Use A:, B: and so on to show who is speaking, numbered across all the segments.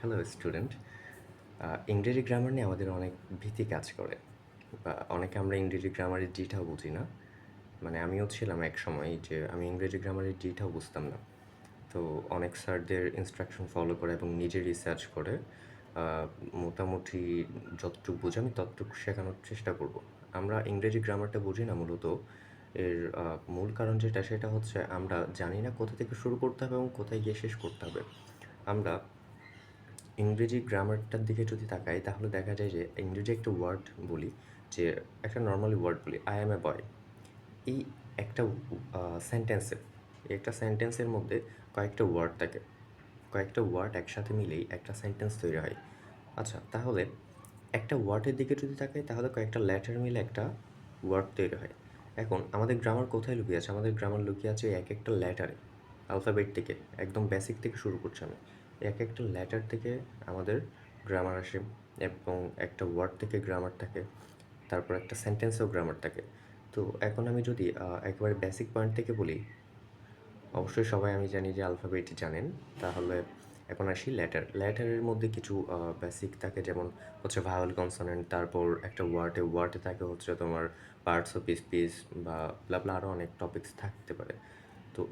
A: Hello student. ইংরেজি grammar নিয়ে আমাদের অনেক ভীতি কাজ করে বা অনেকে আমরা ইংরেজি গ্রামারের ডিটাও বুঝি না। মানে আমিও ছিলাম এক সময় যে আমি ইংরেজি গ্রামারের ডিটাও বুঝতাম না। তো অনেক স্যারদের ইনস্ট্রাকশন ফলো করে এবং নিজে রিসার্চ করে মোটামুটি যতটুকু বুঝি আমি ততটুকু শেখানোর চেষ্টা করব। আমরা ইংরেজি গ্রামারটা বুঝি না মূলত এর মূল কারণ যেটা সেটা হচ্ছে আমরা জানি না কোথা থেকে শুরু করতে হবে এবং কোথায় গিয়ে শেষ করতে হবে। আমরা ইংরেজি গ্রামারটার দিকে যদি তাকাই তাহলে দেখা যায় যে ইংরেজি একটা ওয়ার্ড বলি, যে একটা নর্মালি ওয়ার্ড বলি আই অ্যাম এ বয়। এই একটা সেন্টেন্সে একটা সেন্টেন্সের মধ্যে কয়েকটা ওয়ার্ড থাকে, কয়েকটা ওয়ার্ড একসাথে মিলেই একটা সেন্টেন্স তৈরি হয়। আচ্ছা, তাহলে একটা ওয়ার্ডের দিকে যদি তাকাই তাহলে কয়েকটা লেটার মিলে একটা ওয়ার্ড তৈরি হয়। এখন আমাদের গ্রামার কোথায় লুকিয়ে আছে? আমাদের গ্রামার লুকিয়ে আছে এক একটা লেটারে, অ্যালফাবেট থেকে, একদম বেসিক থেকে শুরু করছি আমি। এক একটা লেটার থেকে আমাদের গ্রামার আসে এবং একটা ওয়ার্ড থেকে গ্রামার থাকে, তারপর একটা সেন্টেন্সেও গ্রামার থাকে। তো এখন আমি যদি একেবারে বেসিক পয়েন্ট থেকে বলি, অবশ্যই সবাই আমি জানি যে অ্যালফাবেট জানেন। তাহলে এখন আসি লেটারের মধ্যে কিছু বেসিক থাকে, যেমন হচ্ছে ভাওয়েল কনসোনেন্ট, তারপর একটা ওয়ার্ডে থাকে হচ্ছে তোমার পার্টস অফ স্পিচ বা ব্লা ব্লা, আরও অনেক টপিকস থাকতে পারে। তো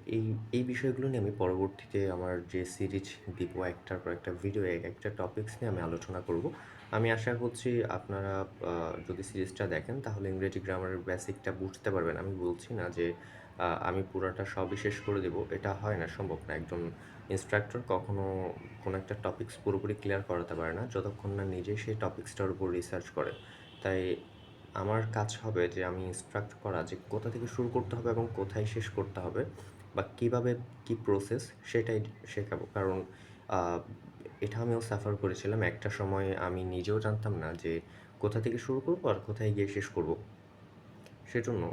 A: এই বিষয়গুলো নিয়ে আমি পরবর্তীতে আমার যে সিরিজ দিব, একটার পর একটা ভিডিও এক একটা টপিকস নিয়ে আমি আলোচনা করব। আমি আশা করছি আপনারা যদি সিরিজটা দেখেন তাহলে ইংরেজি গ্রামারের বেসিকটা বুঝতে পারবেন। আমি বলছি না যে আমি পুরাটা সবই শেষ করে দেব, এটা হয় না, সম্ভব না। একজন ইনস্ট্রাক্টর কখনো কোনো একটা টপিকস পুরোপুরি ক্লিয়ার করাতে পারে না যতক্ষণ না নিজে সেই টপিক্সটার উপর রিসার্চ করে। তাই আমার কাজ হবে যে আমি ইনস্ট্রাক্ট করা যে কোথা থেকে শুরু করতে হবে এবং কোথায় শেষ করতে হবে বা কীভাবে কী প্রসেস সেটাই শেখাবো। কারণ আহ, এটা আমিও সাফার করেছিলাম একটা সময়, আমি নিজেও জানতাম না যে কোথা থেকে শুরু করবো আর কোথায় গিয়ে শেষ করব। সেজন্য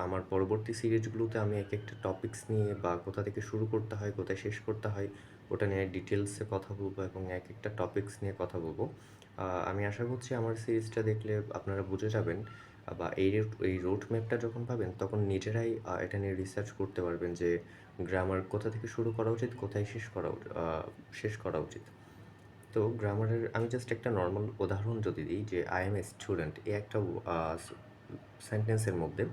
A: আমার পরবর্তী সিরিজগুলোতে আমি এক একটা টপিকস নিয়ে বা কোথা থেকে শুরু করতে হয় কোথায় শেষ করতে হয় ওটা নিয়ে ডিটেলসে কথা বলবো এবং এক একটা টপিকস নিয়ে কথা বলবো। আমি আশা করছি আমার সিরিজটা দেখলে আপনারা বুঝে যাবেন বা এই রোড ম্যাপটা যখন পাবেন তখন নিজেরাই এটা নিয়ে রিসার্চ করতে পারবেন যে গ্রামার কোথা থেকে শুরু করা উচিত, কোথায় শেষ করা উচিত। তো গ্রামারের আমি জাস্ট একটা নর্মাল উদাহরণ যদি দিই, যে আই এম এ স্টুডেন্ট, এই একটা সেন্টেন্সের মধ্যে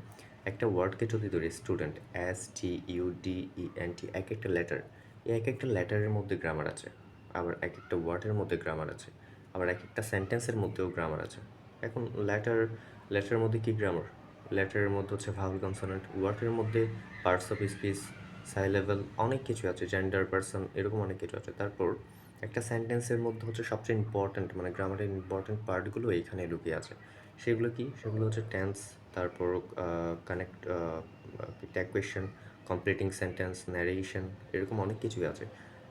A: একটা ওয়ার্ডকে যদি ধরি স্টুডেন্ট, STUDENT, এক একটা লেটার, এই এক একটা লেটারের মধ্যে গ্রামার আছে, আবার এক একটা ওয়ার্ডের মধ্যে গ্রামার আছে, আবার এক একটা সেন্টেন্সের মধ্যেও গ্রামার আছে। এখন লেটারের মধ্যে কি গ্রামার? লেটারের মধ্যে হচ্ছে ভাওয়েল কনসোনেন্ট, ওয়ার্ডের মধ্যে parts of speech, Sai level, অনেক কিছু আছে, জেন্ডার, পার্সন, এরকম অনেক কিছু আছে। তারপর একটা সেন্টেন্সের মধ্যে হচ্ছে সবচেয়ে ইম্পর্ট্যান্ট, মানে গ্রামারের ইম্পর্ট্যান্ট পার্টগুলো এইখানে লুকিয়ে আছে। সেগুলো কি? সেগুলো হচ্ছে টেন্স, তারপর connect, tag question, completing sentence, narration, এরকম অনেক কিছুই আছে।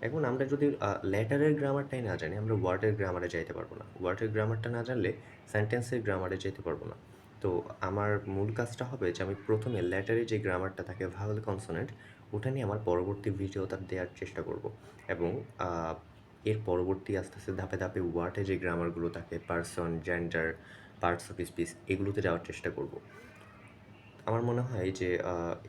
A: এখন আমরা যদি লেটারের গ্রামারটাই না জানি, আমরা ওয়ার্ডের গ্রামারে যাইতে পারবো না। ওয়ার্ডের গ্রামারটা না জানলে সেন্টেন্সের গ্রামারে যেতে পারবো না। তো আমার মূল কাজটা হবে যে আমি প্রথমে লেটারে যে গ্রামারটা থাকে ভাওয়েল কনসোনেন্ট, ওটা নিয়ে আমার পরবর্তী ভিডিওটা দেওয়ার চেষ্টা করব। এবং এর পরবর্তী আস্তে আস্তে ধাপে ধাপে ওয়ার্ডে যে গ্রামারগুলো থাকে, person, gender, parts of speech, এগুলোতে যাওয়ার চেষ্টা করব। আমার মনে হয় যে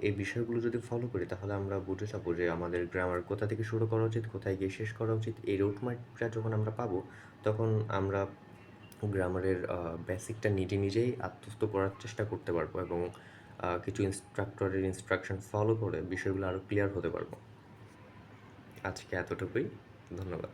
A: এই বিষয়গুলো যদি ফলো করি তাহলে আমরা বুঝে যাবো যে আমাদের গ্রামার কোথা থেকে শুরু করা উচিত, কোথায় গিয়ে শেষ করা উচিত। এই রুট ম্যাপটা যখন আমরা পাবো তখন আমরা গ্রামারের বেসিকটা নিজেই আত্মস্থ করার চেষ্টা করতে পারবো এবং কিছু ইনস্ট্রাক্টরের ইনস্ট্রাকশন ফলো করে বিষয়গুলো আরও ক্লিয়ার হতে পারবো। আজকে এতটুকুই। ধন্যবাদ।